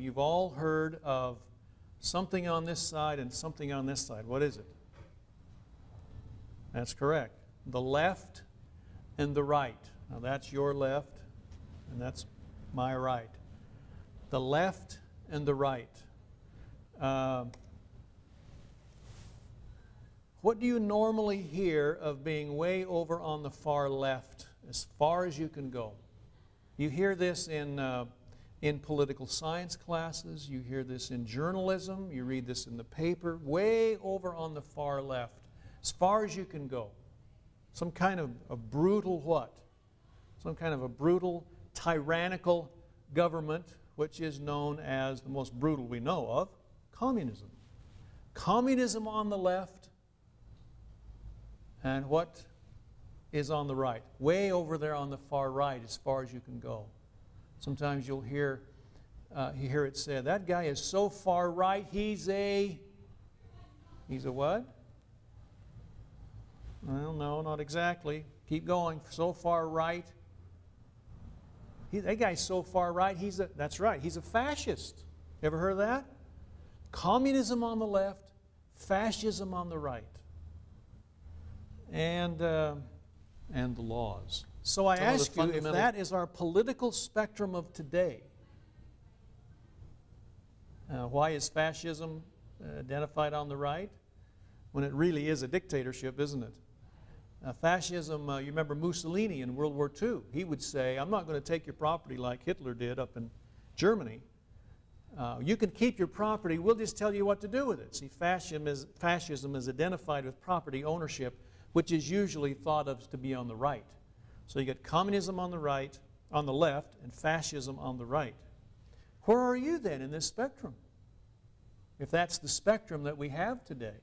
you've all heard of something on this side and something on this side. What is it? That's correct. The left and the right. Now that's your left and that's my right. The left and the right. What do you normally hear of being way over on the far left, as far as you can go? You hear this in political science classes, you hear this in journalism, you read this in the paper, way over on the far left, as far as you can go. Some kind of a brutal what? Some kind of a brutal, tyrannical government, which is known as the most brutal we know of, communism. Communism on the left, and what is on the right? Way over there on the far right, as far as you can go. Sometimes you'll hear it said, that guy is so far right, he's a what? Well, no, not exactly. Keep going. So far right. That guy's so far right, that's right, he's a fascist. Ever heard of that? Communism on the left, fascism on the right. And the laws. So I ask you, if that is our political spectrum of today, why is fascism identified on the right? When it really is a dictatorship, isn't it? Fascism, you remember Mussolini in World War II. He would say, I'm not going to take your property like Hitler did up in Germany. You can keep your property, we'll just tell you what to do with it. See, fascism is identified with property ownership, which is usually thought of to be on the right. So you get communism on the right, on the left, and fascism on the right. Where are you then in this spectrum? If that's the spectrum that we have today.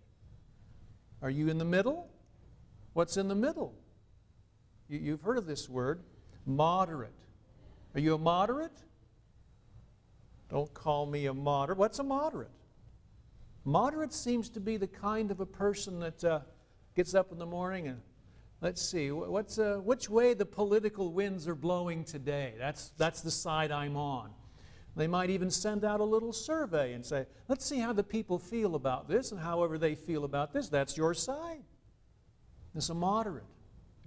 Are you in the middle? What's in the middle? You've heard of this word, moderate. Are you a moderate? Don't call me a moderate. What's a moderate? Moderate seems to be the kind of a person that gets up in the morning and, let's see, which way the political winds are blowing today. That's the side I'm on. They might even send out a little survey and say, let's see how the people feel about this, and however they feel about this, that's your side. It's a moderate.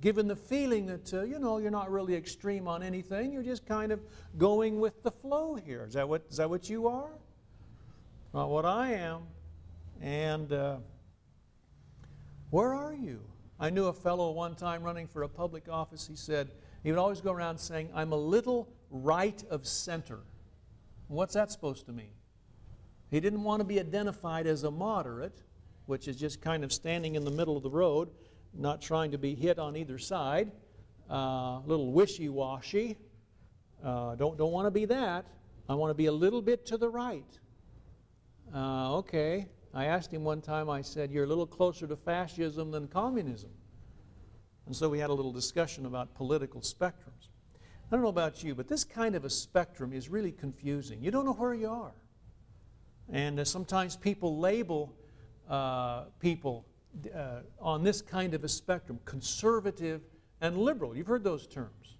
Given the feeling that, you know, you're not really extreme on anything, you're just kind of going with the flow here. Is that what you are? Not what I am. And where are you? I knew a fellow one time running for a public office. He said, he would always go around saying, I'm a little right of center. What's that supposed to mean? He didn't want to be identified as a moderate, which is just kind of standing in the middle of the road, not trying to be hit on either side, a little wishy-washy. Don't want to be that. I want to be a little bit to the right. Okay. I asked him one time, I said, you're a little closer to fascism than communism. And so we had a little discussion about political spectrums. I don't know about you, but this kind of a spectrum is really confusing. You don't know where you are. And sometimes people label people on this kind of a spectrum, conservative and liberal. You've heard those terms.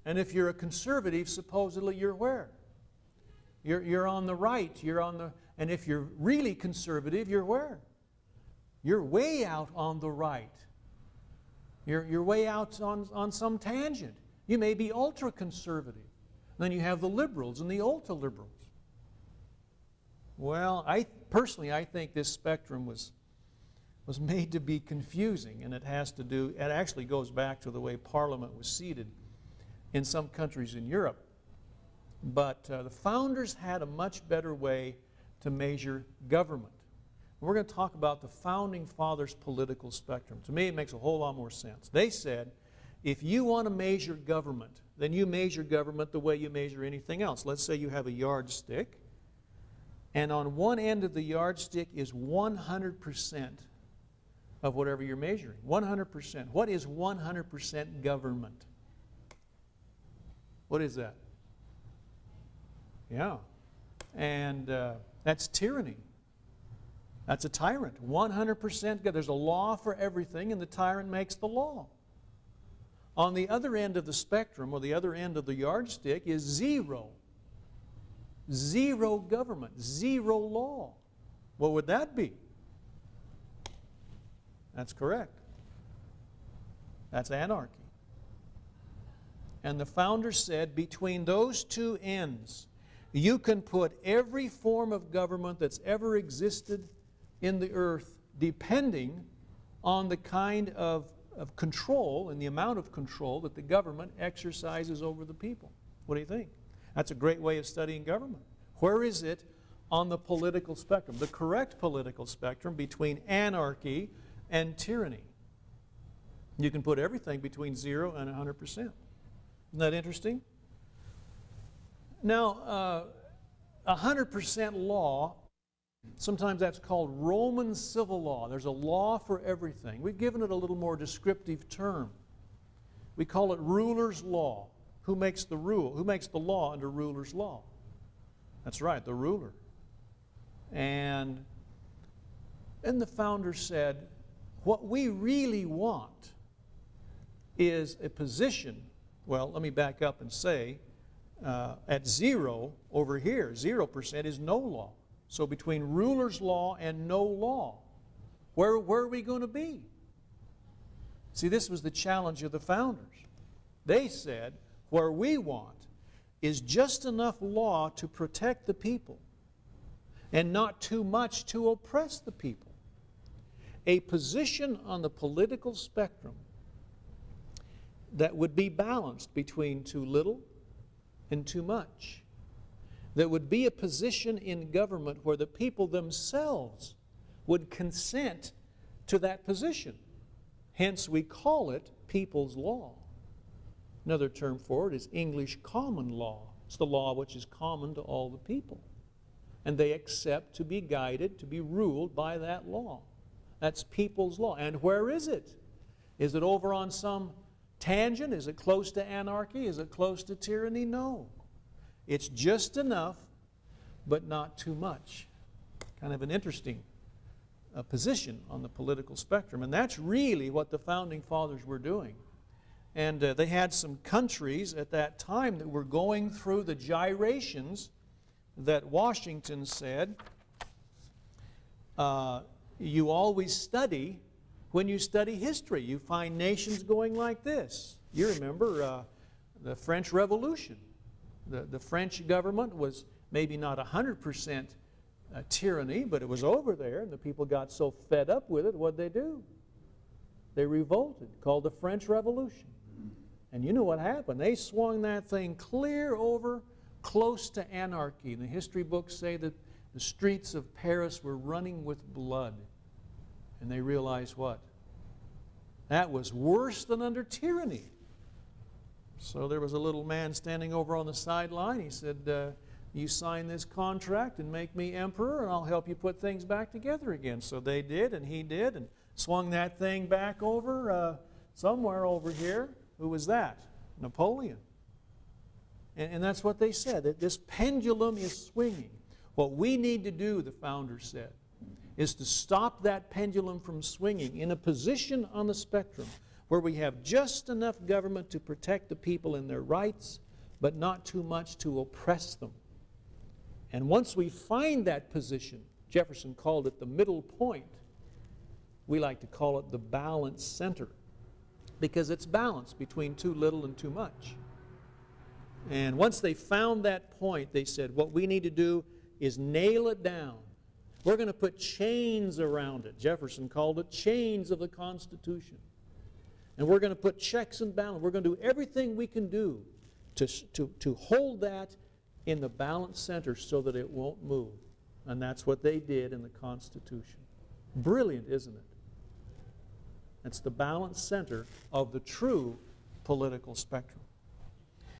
And if you're a conservative, supposedly you're where? You're on the right. And if you're really conservative, you're where? You're way out on the right. You're way out on some tangent. You may be ultra-conservative. Then you have the liberals and the ultra-liberals. Well, personally, I think this spectrum was made to be confusing, and it actually goes back to the way Parliament was seated in some countries in Europe. But the founders had a much better way to measure government. We're going to talk about the Founding Fathers' political spectrum. To me, it makes a whole lot more sense. They said, if you want to measure government, then you measure government the way you measure anything else. Let's say you have a yardstick, and on one end of the yardstick is 100% of whatever you're measuring. 100%. What is 100% government? What is that? Yeah. And that's tyranny. That's a tyrant. 100%. There's a law for everything, and the tyrant makes the law. On the other end of the spectrum, or the other end of the yardstick, is 0. zero government, zero law. What would that be? That's correct. That's anarchy. And the founders said, between those two ends, you can put every form of government that's ever existed in the earth, depending on the kind of control and the amount of control that the government exercises over the people. What do you think? That's a great way of studying government. Where is it on the political spectrum? The correct political spectrum between anarchy and tyranny. You can put everything between 0 and 100%. Isn't that interesting? Now, 100% law, sometimes that's called Roman civil law. There's a law for everything. We've given it a little more descriptive term. We call it ruler's law. Who makes the rule? Who makes the law under ruler's law? That's right, the ruler. And the founders said, what we really want is a position. Well, let me back up and say, at 0 over here, 0% is no law. So between ruler's law and no law, where are we going to be? See, this was the challenge of the founders. They said, where we want is just enough law to protect the people and not too much to oppress the people. A position on the political spectrum that would be balanced between too little and too much. That would be a position in government where the people themselves would consent to that position. Hence, we call it people's law. Another term for it is English common law. It's the law which is common to all the people. And they accept to be guided, to be ruled by that law. That's people's law. And where is it? Is it over on some tangent? Is it close to anarchy? Is it close to tyranny? No. It's just enough, but not too much. Kind of an interesting position on the political spectrum. And that's really what the Founding Fathers were doing. And they had some countries at that time that were going through the gyrations that Washington said, you always study when you study history. You find nations going like this. You remember the French Revolution. The French government was maybe not 100% tyranny, but it was over there, and the people got so fed up with it, what'd they do? They revolted, called the French Revolution. And you know what happened? They swung that thing clear over close to anarchy. And the history books say that the streets of Paris were running with blood. And they realized what? That was worse than under tyranny. So there was a little man standing over on the sideline. He said, you sign this contract and make me emperor, and I'll help you put things back together again. So they did, and he did, and swung that thing back over somewhere over here. Who was that? Napoleon. And that's what they said, that this pendulum is swinging. What we need to do, the founders said, is to stop that pendulum from swinging in a position on the spectrum where we have just enough government to protect the people in their rights, but not too much to oppress them. And once we find that position, Jefferson called it the middle point. We like to call it the balance center, because it's balanced between too little and too much. And once they found that point, they said, what we need to do is nail it down. We're going to put chains around it. Jefferson called it chains of the Constitution. And we're going to put checks and balances. We're going to do everything we can do to hold that in the balance center so that it won't move. And that's what they did in the Constitution. Brilliant, isn't it? It's the balance center of the true political spectrum.